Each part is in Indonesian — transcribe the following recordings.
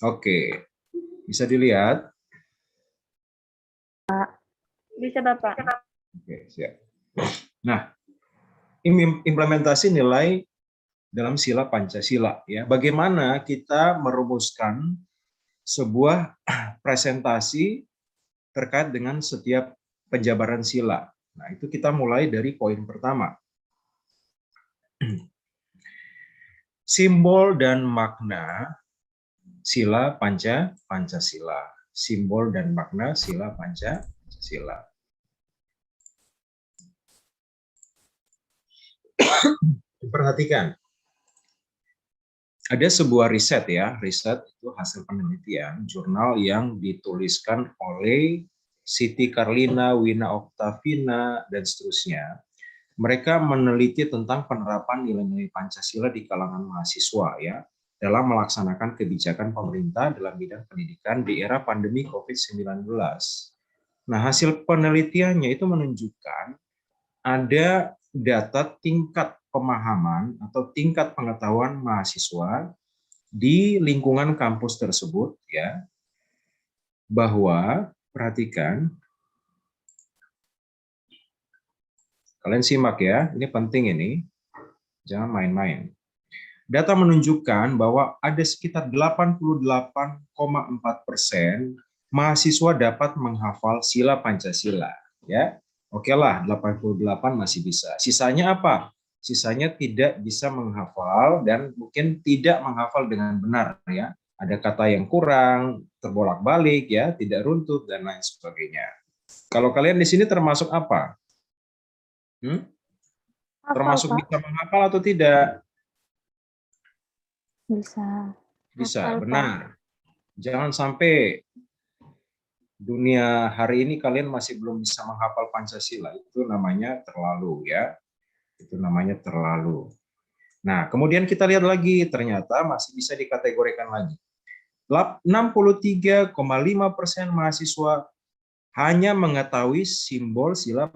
Oke, bisa dilihat? Bisa, Bapak. Oke, siap. Nah, implementasi nilai dalam sila Pancasila ya. Bagaimana kita merumuskan sebuah presentasi terkait dengan setiap penjabaran sila. Nah, itu kita mulai dari poin pertama. Simbol dan makna sila Pancasila. Simbol dan makna sila Pancasila. Perhatikan. Ada sebuah riset ya, riset itu hasil penelitian jurnal yang dituliskan oleh Siti Karlina, Wina Oktavina, dan seterusnya. Mereka meneliti tentang penerapan nilai-nilai Pancasila di kalangan mahasiswa ya dalam melaksanakan kebijakan pemerintah dalam bidang pendidikan di era pandemi COVID-19. Nah, hasil penelitiannya itu menunjukkan ada data tingkat pemahaman atau tingkat pengetahuan mahasiswa di lingkungan kampus tersebut ya, bahwa perhatikan, kalian simak ya, ini penting ini, jangan main-main. Data menunjukkan bahwa ada sekitar 88,4% mahasiswa dapat menghafal sila Pancasila ya. Oke lah, 88 masih bisa. Sisanya apa? Sisanya tidak bisa menghafal dan mungkin tidak menghafal dengan benar ya. Ada kata yang kurang, terbolak-balik ya, tidak runtut dan lain sebagainya. Kalau kalian di sini termasuk apa? Termasuk Pak. bisa menghafal atau tidak? Bisa. Bisa, Hafal, Pak. benar. Jangan sampai dunia hari ini kalian masih belum bisa menghafal Pancasila. Itu namanya terlalu ya. Itu namanya terlalu. Nah, kemudian kita lihat lagi, ternyata masih bisa dikategorikan lagi. 63,5% mahasiswa hanya mengetahui simbol sila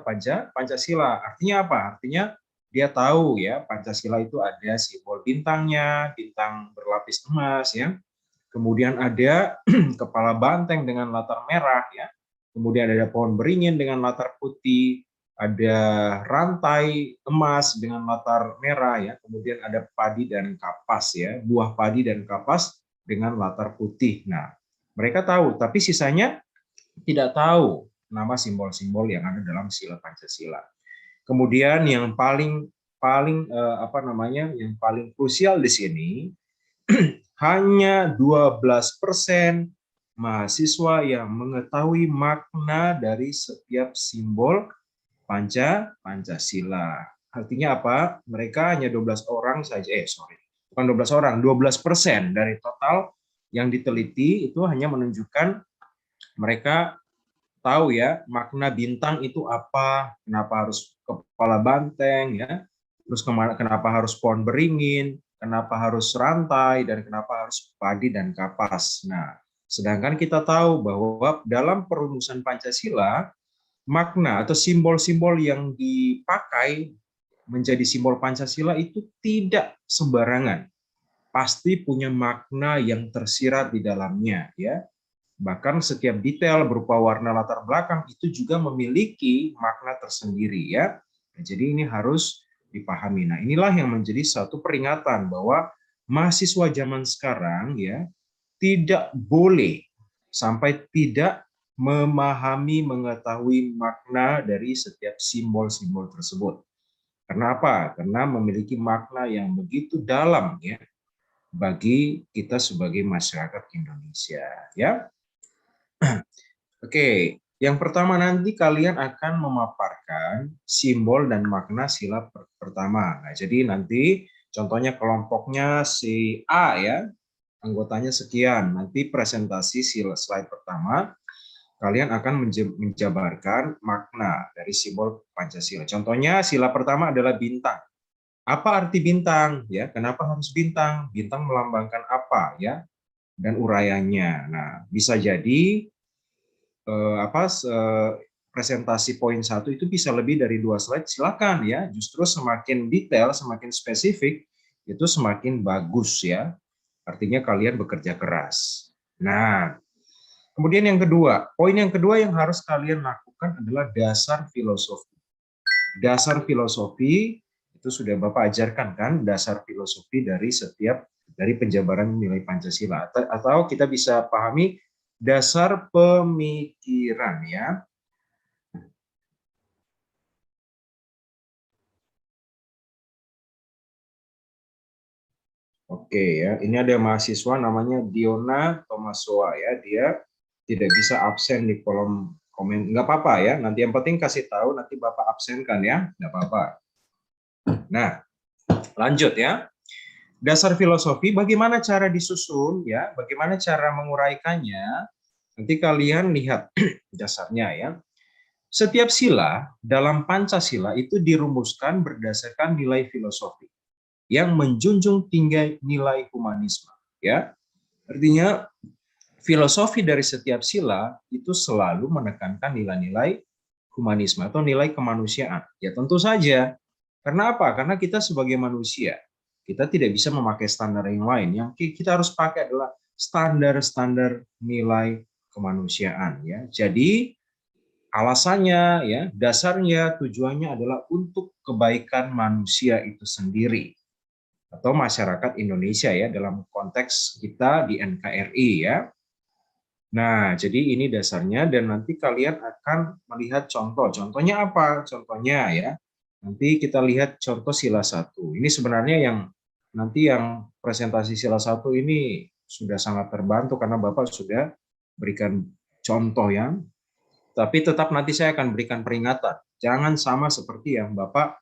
Pancasila. Artinya apa? Artinya dia tahu ya, Pancasila itu ada simbol bintangnya, bintang berlapis emas ya. Kemudian ada kepala banteng dengan latar merah ya. Kemudian ada pohon beringin dengan latar putih, ada rantai emas dengan latar merah ya. Kemudian ada padi dan kapas ya, buah padi dan kapas dengan latar putih. Nah, mereka tahu, tapi sisanya tidak tahu nama simbol-simbol yang ada dalam sila Pancasila. Kemudian yang paling yang paling krusial di sini hanya 12% mahasiswa yang mengetahui makna dari setiap simbol Pancasila. Artinya apa? Mereka hanya 12 orang saja, bukan 12 orang, 12% dari total yang diteliti itu hanya menunjukkan mereka tahu ya makna bintang itu apa, kenapa harus kepala banteng ya, terus kenapa harus pohon beringin, kenapa harus rantai, dan kenapa harus padi dan kapas. Nah, sedangkan kita tahu bahwa dalam perumusan Pancasila, makna atau simbol-simbol yang dipakai menjadi simbol Pancasila itu tidak sembarangan. Pasti punya makna yang tersirat di dalamnya ya. Bahkan setiap detail berupa warna latar belakang itu juga memiliki makna tersendiri ya. Nah, jadi ini harus dipahami. Nah, inilah yang menjadi satu peringatan bahwa mahasiswa zaman sekarang ya tidak boleh sampai tidak memahami, mengetahui makna dari setiap simbol-simbol tersebut. Karena apa? Karena memiliki makna yang begitu dalam ya bagi kita sebagai masyarakat Indonesia ya. Oke, yang pertama nanti kalian akan memaparkan simbol dan makna sila pertama. Nah, jadi nanti contohnya kelompoknya si A ya, anggotanya sekian. Nanti presentasi sila slide pertama, kalian akan menjabarkan makna dari simbol Pancasila. Contohnya sila pertama adalah bintang. Apa arti bintang? Ya, kenapa harus bintang? Bintang melambangkan apa ya? Dan urayanya. Nah, bisa jadi presentasi poin 1 itu bisa lebih dari 2 slide, silakan ya. Justru semakin detail, semakin spesifik, itu semakin bagus ya. Artinya kalian bekerja keras. Nah, kemudian yang kedua, poin yang kedua yang harus kalian lakukan adalah dasar filosofi. Dasar filosofi itu sudah Bapak ajarkan kan, dasar filosofi dari penjabaran nilai Pancasila, atau kita bisa pahami dasar pemikiran ya. Oke ya, ini ada mahasiswa namanya Diona Tomasoa ya, dia tidak bisa absen di kolom komen, nggak apa-apa ya, nanti yang penting kasih tahu, nanti Bapak absenkan ya, nggak apa-apa. Nah, lanjut ya. Dasar filosofi, bagaimana cara disusun ya, bagaimana cara menguraikannya, nanti kalian lihat dasarnya ya. Setiap sila dalam Pancasila itu dirumuskan berdasarkan nilai filosofi yang menjunjung tinggi nilai humanisme ya. Artinya filosofi dari setiap sila itu selalu menekankan nilai-nilai humanisme atau nilai kemanusiaan. Ya tentu saja. Karena apa? Karena kita sebagai manusia, kita tidak bisa memakai standar yang lain. Yang kita harus pakai adalah standar-standar nilai kemanusiaan ya. Jadi alasannya ya, dasarnya, tujuannya adalah untuk kebaikan manusia itu sendiri atau masyarakat Indonesia ya, dalam konteks kita di NKRI ya. Nah, jadi ini dasarnya dan nanti kalian akan melihat contoh. Contohnya apa? Contohnya ya, nanti kita lihat contoh sila 1. Ini sebenarnya yang presentasi sila 1 ini sudah sangat terbantu karena Bapak sudah berikan contoh ya. Tapi tetap nanti saya akan berikan peringatan. Jangan sama seperti yang Bapak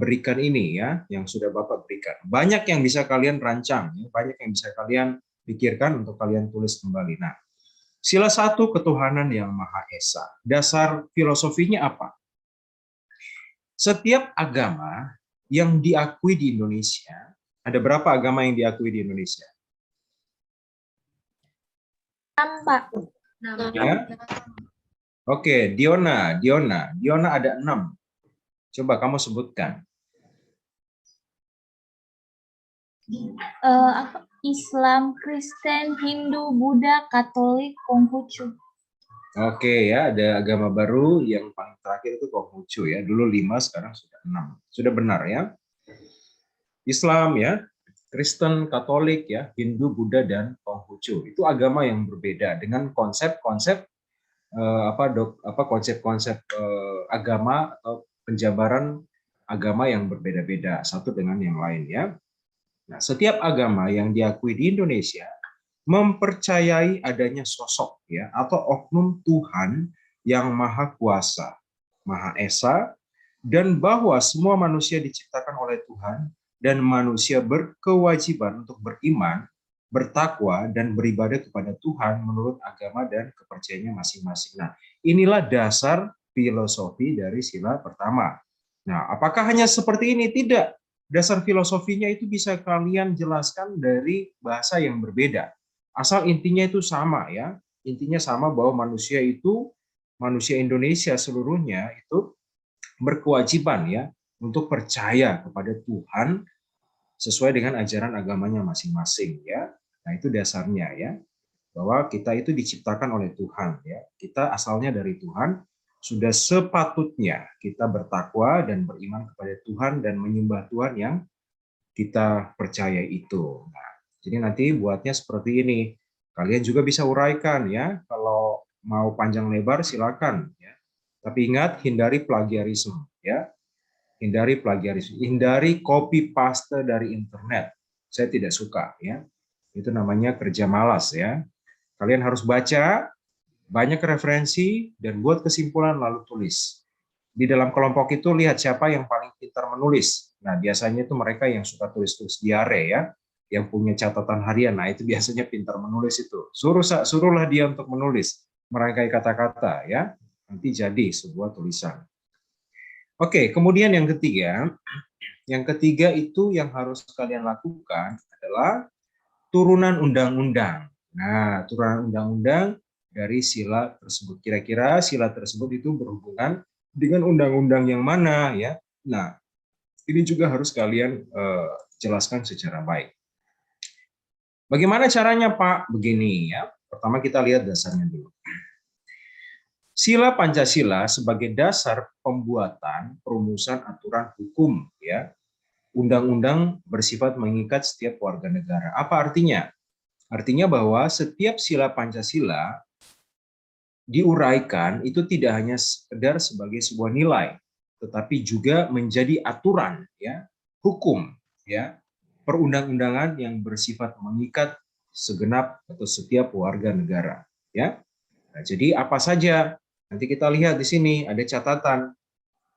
berikan ini ya, yang sudah Bapak berikan. Banyak yang bisa kalian rancang, ya, banyak yang bisa kalian pikirkan untuk kalian tulis kembali. Nah, sila 1 ketuhanan yang Maha Esa. Dasar filosofinya apa? Setiap agama yang diakui di Indonesia, ada berapa agama yang diakui di Indonesia? 6, Pak. Ya? Oke, Diona ada 6. Coba kamu sebutkan. Islam, Kristen, Hindu, Buddha, Katolik, Konghucu. Oke ya, ada agama baru yang paling terakhir itu Konghucu ya. Dulu 5, sekarang sudah 6. Sudah benar ya. Islam ya, Kristen, Katolik ya, Hindu, Buddha dan Konghucu. Itu agama yang berbeda dengan konsep-konsep konsep-konsep agama atau penjabaran agama yang berbeda-beda satu dengan yang lain ya. Nah, setiap agama yang diakui di Indonesia mempercayai adanya sosok ya atau oknum Tuhan yang Maha Kuasa, Maha Esa, dan bahwa semua manusia diciptakan oleh Tuhan dan manusia berkewajiban untuk beriman, bertakwa, dan beribadah kepada Tuhan menurut agama dan kepercayaannya masing-masing. Nah, inilah dasar filosofi dari sila pertama. Nah, apakah hanya seperti ini? Tidak. Dasar filosofinya itu bisa kalian jelaskan dari bahasa yang berbeda. Asal intinya itu sama ya. Intinya sama bahwa manusia Indonesia seluruhnya itu berkewajiban ya untuk percaya kepada Tuhan sesuai dengan ajaran agamanya masing-masing ya. Nah, itu dasarnya ya. Bahwa kita itu diciptakan oleh Tuhan ya. Kita asalnya dari Tuhan, sudah sepatutnya kita bertakwa dan beriman kepada Tuhan dan menyembah Tuhan yang kita percaya itu. Nah, jadi nanti buatnya seperti ini. Kalian juga bisa uraikan ya. Kalau mau panjang lebar silakan ya. Tapi ingat, hindari plagiarisme ya. Hindari plagiarisme, hindari copy paste dari internet. Saya tidak suka ya. Itu namanya kerja malas ya. Kalian harus baca banyak referensi dan buat kesimpulan lalu tulis. Di dalam kelompok itu lihat siapa yang paling pintar menulis. Nah, biasanya itu mereka yang suka tulis-tulis diare ya, yang punya catatan harian. Nah, itu biasanya pintar menulis itu. Suruhlah dia untuk menulis, merangkai kata-kata ya. Nanti jadi sebuah tulisan. Oke, kemudian yang ketiga. Yang ketiga itu yang harus kalian lakukan adalah turunan undang-undang. Nah, turunan undang-undang dari sila tersebut. Kira-kira sila tersebut itu berhubungan dengan undang-undang yang mana ya. Nah, ini juga harus kalian jelaskan secara baik. Bagaimana caranya, Pak? Begini ya. Pertama kita lihat dasarnya dulu. Sila Pancasila sebagai dasar pembuatan perumusan aturan hukum ya. Undang-undang bersifat mengikat setiap warga negara. Apa artinya? Artinya bahwa setiap sila Pancasila diuraikan itu tidak hanya sekedar sebagai sebuah nilai, tetapi juga menjadi aturan ya, hukum ya, perundang-undangan yang bersifat mengikat segenap atau setiap warga negara ya. Nah, jadi apa saja? Nanti kita lihat di sini ada catatan.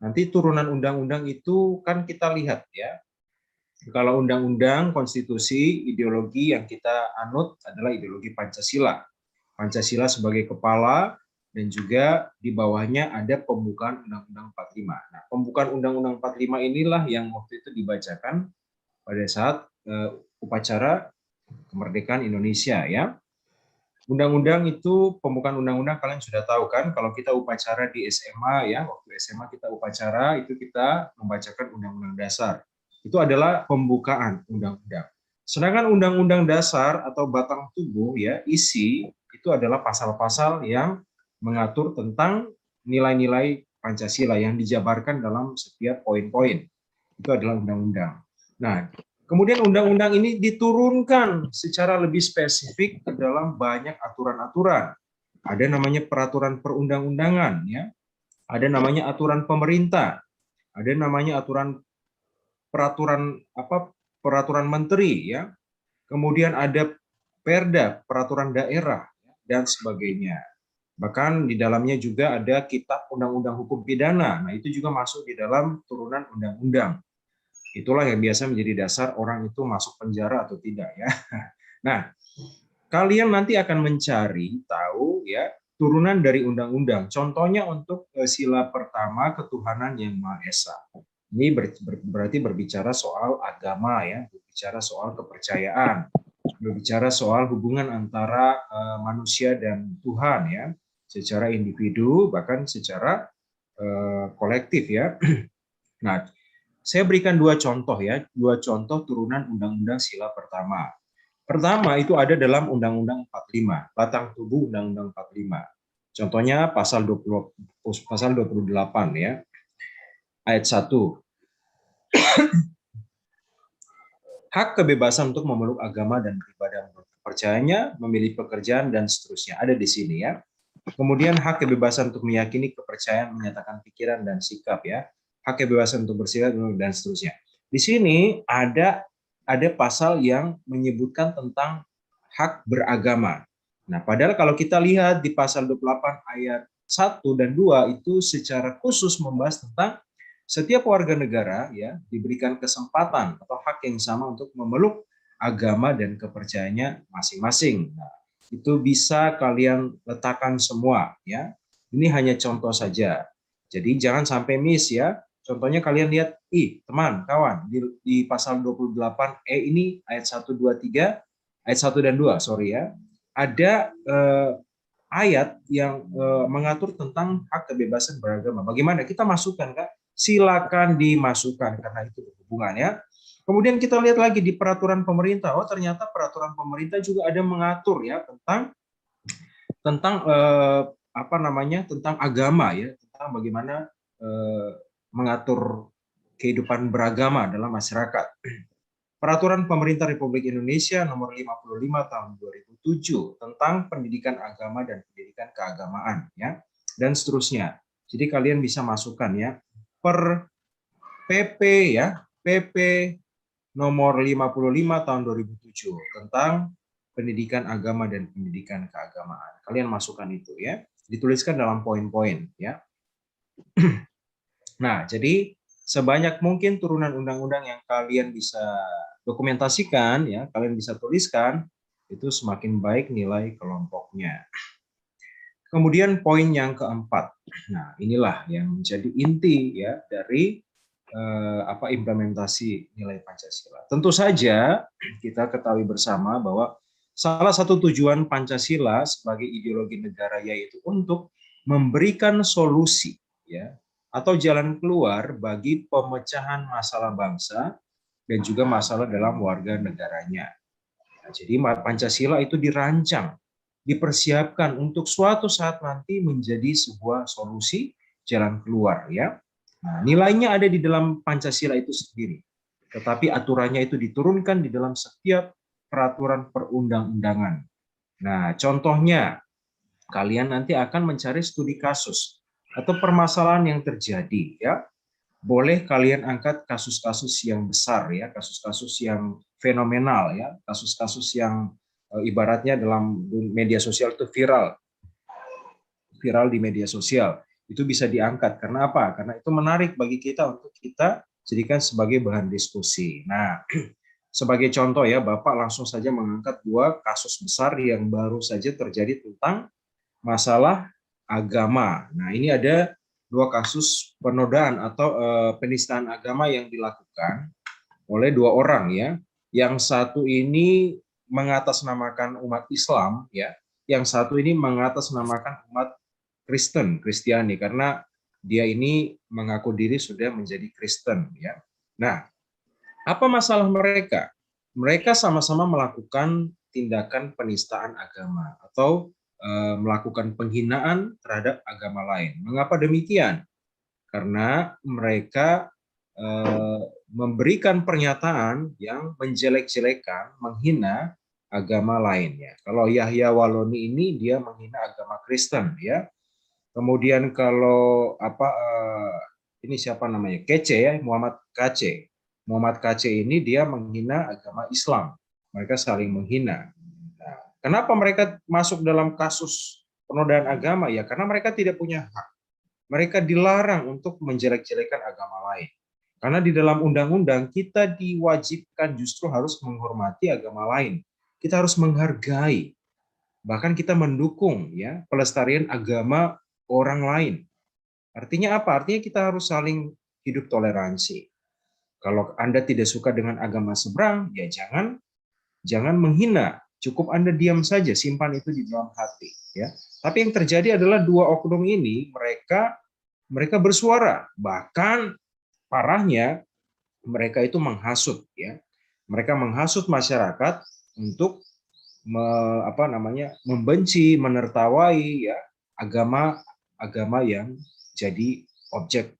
Nanti turunan undang-undang itu kan kita lihat ya. Kalau undang-undang, konstitusi, ideologi yang kita anut adalah ideologi Pancasila. Pancasila sebagai kepala dan juga di bawahnya ada pembukaan Undang-Undang 45. Nah, pembukaan Undang-Undang 45 inilah yang waktu itu dibacakan pada saat upacara kemerdekaan Indonesia ya. Undang-undang itu, pembukaan undang-undang kalian sudah tahu kan, kalau kita upacara di SMA ya, waktu SMA kita upacara itu kita membacakan Undang-Undang Dasar. Itu adalah pembukaan undang-undang. Sedangkan Undang-Undang Dasar atau batang tubuh ya, isi itu adalah pasal-pasal yang mengatur tentang nilai-nilai Pancasila yang dijabarkan dalam setiap poin-poin. Itu adalah undang-undang. Nah, kemudian undang-undang ini diturunkan secara lebih spesifik ke dalam banyak aturan-aturan. Ada namanya peraturan perundang-undangan ya. Ada namanya aturan pemerintah. Ada namanya peraturan menteri ya. Kemudian ada perda, peraturan daerah dan sebagainya. Bahkan di dalamnya juga ada kitab undang-undang hukum pidana. Nah, itu juga masuk di dalam turunan undang-undang. Itulah yang biasa menjadi dasar orang itu masuk penjara atau tidak ya. Nah, kalian nanti akan mencari tahu ya turunan dari undang-undang. Contohnya untuk sila pertama ketuhanan yang Maha Esa. Ini berarti berbicara soal agama ya, berbicara soal kepercayaan, berbicara soal hubungan antara manusia dan Tuhan ya, secara individu bahkan secara kolektif ya. Nah, saya berikan dua contoh ya, dua contoh turunan Undang-Undang Sila pertama. Pertama itu ada dalam Undang-Undang 45, batang tubuh Undang-Undang 45. Contohnya pasal 28 ya, ayat 1. Hak kebebasan untuk memeluk agama dan beribadah menurut kepercayaannya, memilih pekerjaan dan seterusnya. Ada di sini ya. Kemudian hak kebebasan untuk meyakini kepercayaan, menyatakan pikiran dan sikap ya. Hak kebebasan untuk bersikap dan seterusnya. Di sini ada pasal yang menyebutkan tentang hak beragama. Nah, padahal kalau kita lihat di pasal 28 ayat 1 dan 2 itu secara khusus membahas tentang setiap warga negara ya diberikan kesempatan atau hak yang sama untuk memeluk agama dan kepercayaannya masing-masing. Nah, itu bisa kalian letakkan semua ya. Ini hanya contoh saja. Jadi jangan sampai miss ya. Contohnya kalian lihat, teman, kawan, di pasal 28E ini ayat 1, 2, 3, ayat 1 dan 2, sorry ya. Ada ayat yang mengatur tentang hak kebebasan beragama. Bagaimana? Kita masukkan, Kak? Silakan dimasukkan karena itu berhubungan ya. Kemudian kita lihat lagi di peraturan pemerintah. Oh, ternyata peraturan pemerintah juga ada mengatur ya tentang tentang agama ya, tentang bagaimana mengatur kehidupan beragama dalam masyarakat. Peraturan Pemerintah Republik Indonesia Nomor 55 Tahun 2007 tentang pendidikan agama dan pendidikan keagamaan ya, dan seterusnya. Jadi kalian bisa masukkan ya per PP ya, PP Nomor 55 Tahun 2007 tentang pendidikan agama dan pendidikan keagamaan. Kalian masukkan itu ya, dituliskan dalam poin-poin ya. Nah, jadi sebanyak mungkin turunan undang-undang yang kalian bisa dokumentasikan ya, kalian bisa tuliskan, itu semakin baik nilai kelompoknya. Kemudian poin yang keempat. Nah, inilah yang menjadi inti ya dari implementasi nilai Pancasila. Tentu saja kita ketahui bersama bahwa salah satu tujuan Pancasila sebagai ideologi negara yaitu untuk memberikan solusi ya atau jalan keluar bagi pemecahan masalah bangsa dan juga masalah dalam warga negaranya. Nah, Jadi Pancasila itu dirancang, dipersiapkan untuk suatu saat nanti menjadi sebuah solusi jalan keluar, ya. Nah, nilainya ada di dalam Pancasila itu sendiri, tetapi aturannya itu diturunkan di dalam setiap peraturan perundang-undangan. Nah, contohnya kalian nanti akan mencari studi kasus atau permasalahan yang terjadi, ya. Boleh kalian angkat kasus-kasus yang besar, ya, kasus-kasus yang fenomenal, ya, kasus-kasus yang ibaratnya dalam media sosial itu viral di media sosial. Itu bisa diangkat. Karena apa? Karena itu menarik bagi kita untuk kita jadikan sebagai bahan diskusi. Nah, sebagai contoh ya, Bapak langsung saja mengangkat 2 kasus besar yang baru saja terjadi tentang masalah agama. Nah, ini ada 2 kasus penodaan atau penistaan agama yang dilakukan oleh 2 orang, ya. Yang satu ini mengatasnamakan umat Islam, ya. Yang satu ini mengatasnamakan umat Kristiani, karena dia ini mengaku diri sudah menjadi Kristen, ya. Nah, apa masalah mereka? Mereka sama-sama melakukan tindakan penistaan agama atau melakukan penghinaan terhadap agama lain. Mengapa demikian? Karena mereka memberikan pernyataan yang menjelek-jelekan, menghina agama lainnya. Kalau Yahya Waloni ini dia menghina agama Kristen, ya. Kemudian kalau ini siapa namanya? Kece, ya, Muhammad Kece. Muhammad Kece ini dia menghina agama Islam. Mereka saling menghina. Nah, kenapa mereka masuk dalam kasus penodaan agama? Ya karena mereka tidak punya hak. Mereka dilarang untuk menjelek-jelekan agama lain. Karena di dalam undang-undang kita diwajibkan justru harus menghormati agama lain. Kita harus menghargai. Bahkan kita mendukung, ya, pelestarian agama orang lain. Artinya apa? Artinya kita harus saling hidup toleransi. Kalau Anda tidak suka dengan agama seberang, ya jangan menghina. Cukup Anda diam saja, simpan itu di dalam hati, ya. Tapi yang terjadi adalah 2 oknum ini mereka bersuara, bahkan parahnya mereka itu menghasut, ya. Mereka menghasut masyarakat untuk membenci, menertawai, ya, agama yang jadi objek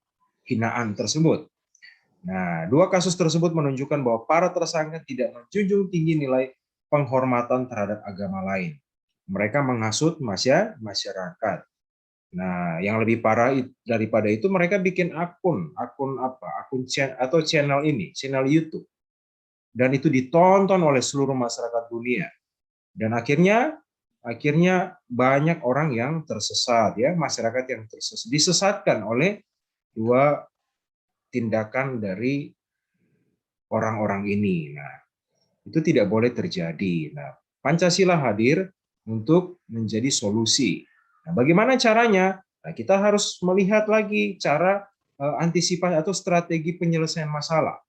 hinaan tersebut. Nah, 2 kasus tersebut menunjukkan bahwa para tersangka tidak menjunjung tinggi nilai penghormatan terhadap agama lain. Mereka menghasut masyarakat. Nah, yang lebih parah daripada itu, mereka bikin akun channel YouTube, dan itu ditonton oleh seluruh masyarakat dunia. Dan akhirnya banyak orang yang tersesat, ya, masyarakat yang disesatkan oleh 2 tindakan dari orang-orang ini. Nah, itu tidak boleh terjadi. Nah, Pancasila hadir untuk menjadi solusi. Nah, bagaimana caranya? Nah, kita harus melihat lagi cara antisipasi atau strategi penyelesaian masalah.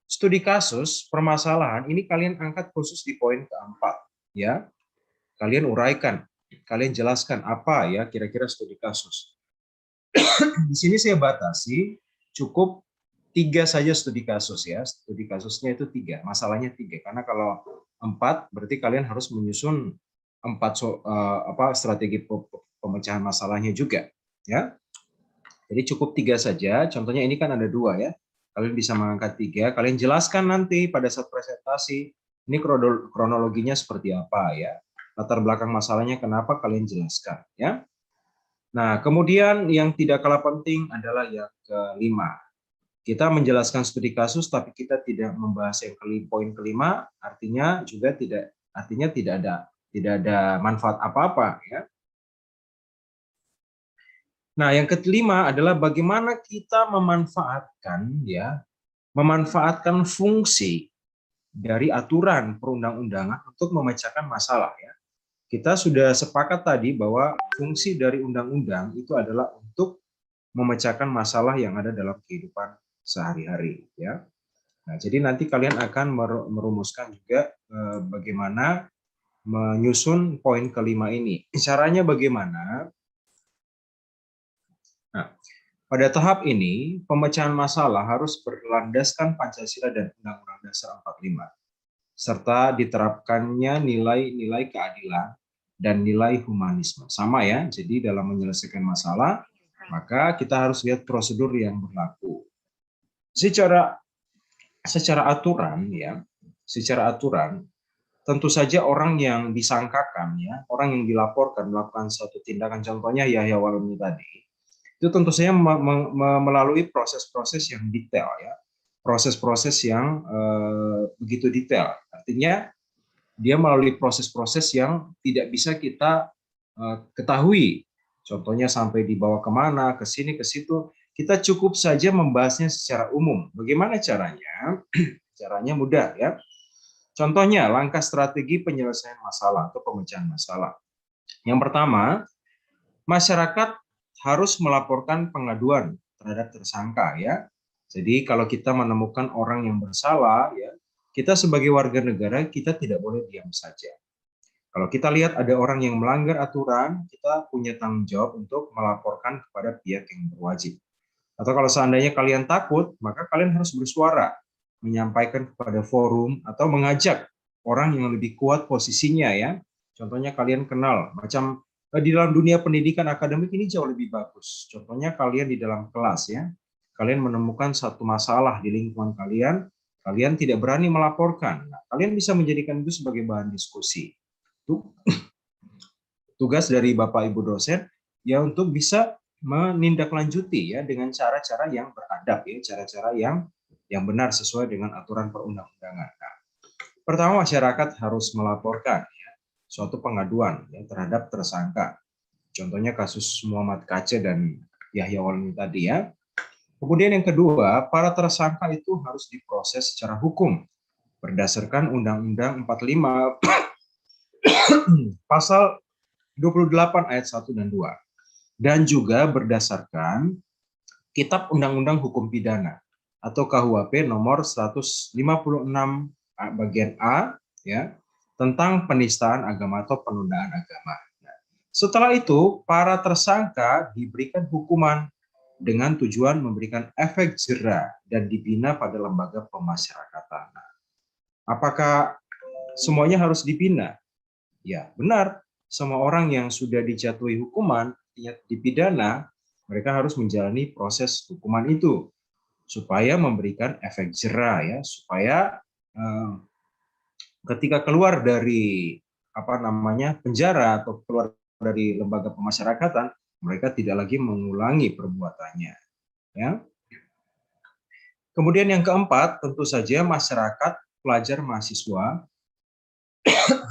Studi kasus permasalahan ini kalian angkat khusus di poin keempat, ya. Kalian uraikan, kalian jelaskan apa, ya, kira-kira studi kasus. Di sini saya batasi cukup 3 saja studi kasus, ya. Studi kasusnya itu 3, masalahnya 3. Karena kalau 4 berarti kalian harus menyusun 4 strategi pemecahan masalahnya juga, ya. Jadi cukup 3 saja. Contohnya ini kan ada 2, ya. Kalian bisa mengangkat 3. Kalian jelaskan nanti pada saat presentasi ini kronologinya seperti apa, ya. Latar belakang masalahnya kenapa kalian jelaskan, ya. Nah, kemudian yang tidak kalah penting adalah yang kelima. Kita menjelaskan studi kasus tapi kita tidak membahas yang poin kelima, artinya tidak ada manfaat apa-apa, ya. Nah, yang kelima adalah bagaimana kita memanfaatkan fungsi dari aturan perundang-undangan untuk memecahkan masalah, ya. Kita sudah sepakat tadi bahwa fungsi dari undang-undang itu adalah untuk memecahkan masalah yang ada dalam kehidupan sehari-hari, ya. Nah, jadi nanti kalian akan merumuskan juga bagaimana menyusun poin kelima ini. Caranya bagaimana? Nah, pada tahap ini, pemecahan masalah harus berlandaskan Pancasila dan Undang-Undang Dasar 45. serta diterapkannya nilai-nilai keadilan dan nilai humanisme. Sama ya, jadi dalam menyelesaikan masalah, maka kita harus lihat prosedur yang berlaku. Secara aturan ya, secara aturan tentu saja orang yang disangkakan ya, orang yang dilaporkan melakukan suatu tindakan, contohnya Yahya Waluni tadi, itu tentu saja melalui proses-proses yang detail ya, proses-proses yang begitu detail. Artinya dia melalui proses-proses yang tidak bisa kita ketahui. Contohnya sampai dibawa kemana, ke sini, ke situ. Kita cukup saja membahasnya secara umum. Bagaimana caranya? Caranya mudah ya. Contohnya langkah strategi penyelesaian masalah atau pemecahan masalah. Yang pertama, masyarakat harus melaporkan pengaduan terhadap tersangka ya. Jadi kalau kita menemukan orang yang bersalah ya, kita sebagai warga negara kita tidak boleh diam saja. Kalau kita lihat ada orang yang melanggar aturan, kita punya tanggung jawab untuk melaporkan kepada pihak yang berwajib. Atau kalau seandainya kalian takut, maka kalian harus bersuara, menyampaikan kepada forum atau mengajak orang yang lebih kuat posisinya ya. Contohnya kalian kenal, macam di dalam dunia pendidikan akademik ini jauh lebih bagus. Contohnya kalian di dalam kelas ya, kalian menemukan satu masalah di lingkungan kalian, kalian tidak berani melaporkan. Nah, kalian bisa menjadikan itu sebagai bahan diskusi. Tugas dari Bapak Ibu dosen ya untuk bisa menindaklanjuti ya dengan cara-cara yang beradab ya, cara-cara yang benar sesuai dengan aturan perundang-undangan. Nah, pertama masyarakat harus melaporkan ya, suatu pengaduan ya, terhadap tersangka. Contohnya kasus Muhammad Kaceh dan Yahya Waluni tadi ya. Kemudian yang kedua, para tersangka itu harus diproses secara hukum berdasarkan Undang-Undang 45 pasal 28 ayat 1 dan 2. Dan juga berdasarkan Kitab Undang-Undang Hukum Pidana atau KUHP nomor 156 bagian A ya, tentang penistaan agama atau penodaan agama. Nah, setelah itu para tersangka diberikan hukuman dengan tujuan memberikan efek jera dan dibina pada lembaga pemasyarakatan. Nah, apakah semuanya harus dibina? Ya, benar. Semua orang yang sudah dijatuhi hukuman, dipidana, mereka harus menjalani proses hukuman itu supaya memberikan efek jera ya, supaya ketika keluar dari penjara atau keluar dari lembaga pemasyarakatan, mereka tidak lagi mengulangi perbuatannya. Ya. Kemudian yang keempat, tentu saja masyarakat, pelajar, mahasiswa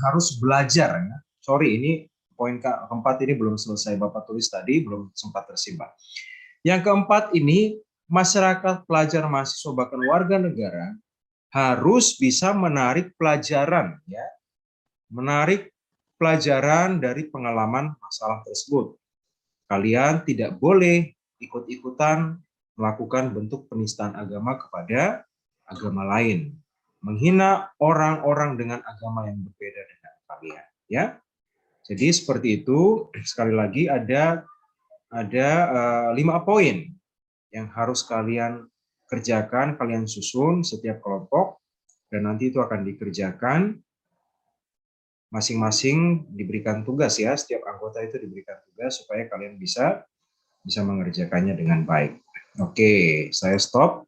harus belajar. Ya. Sorry, ini poin keempat ini belum selesai Bapak tulis tadi, belum sempat tersimpan. Yang keempat ini, masyarakat, pelajar, mahasiswa, bahkan warga negara harus bisa menarik pelajaran, ya, menarik pelajaran dari pengalaman masalah tersebut. Kalian tidak boleh ikut-ikutan melakukan bentuk penistaan agama kepada agama lain, menghina orang-orang dengan agama yang berbeda dengan kalian, ya. Jadi seperti itu. Sekali lagi ada 5 poin yang harus kalian kerjakan, kalian susun setiap kelompok, dan nanti itu akan dikerjakan masing-masing, diberikan tugas ya, setiap anggota itu diberikan tugas supaya kalian bisa mengerjakannya dengan baik. Oke, saya stop.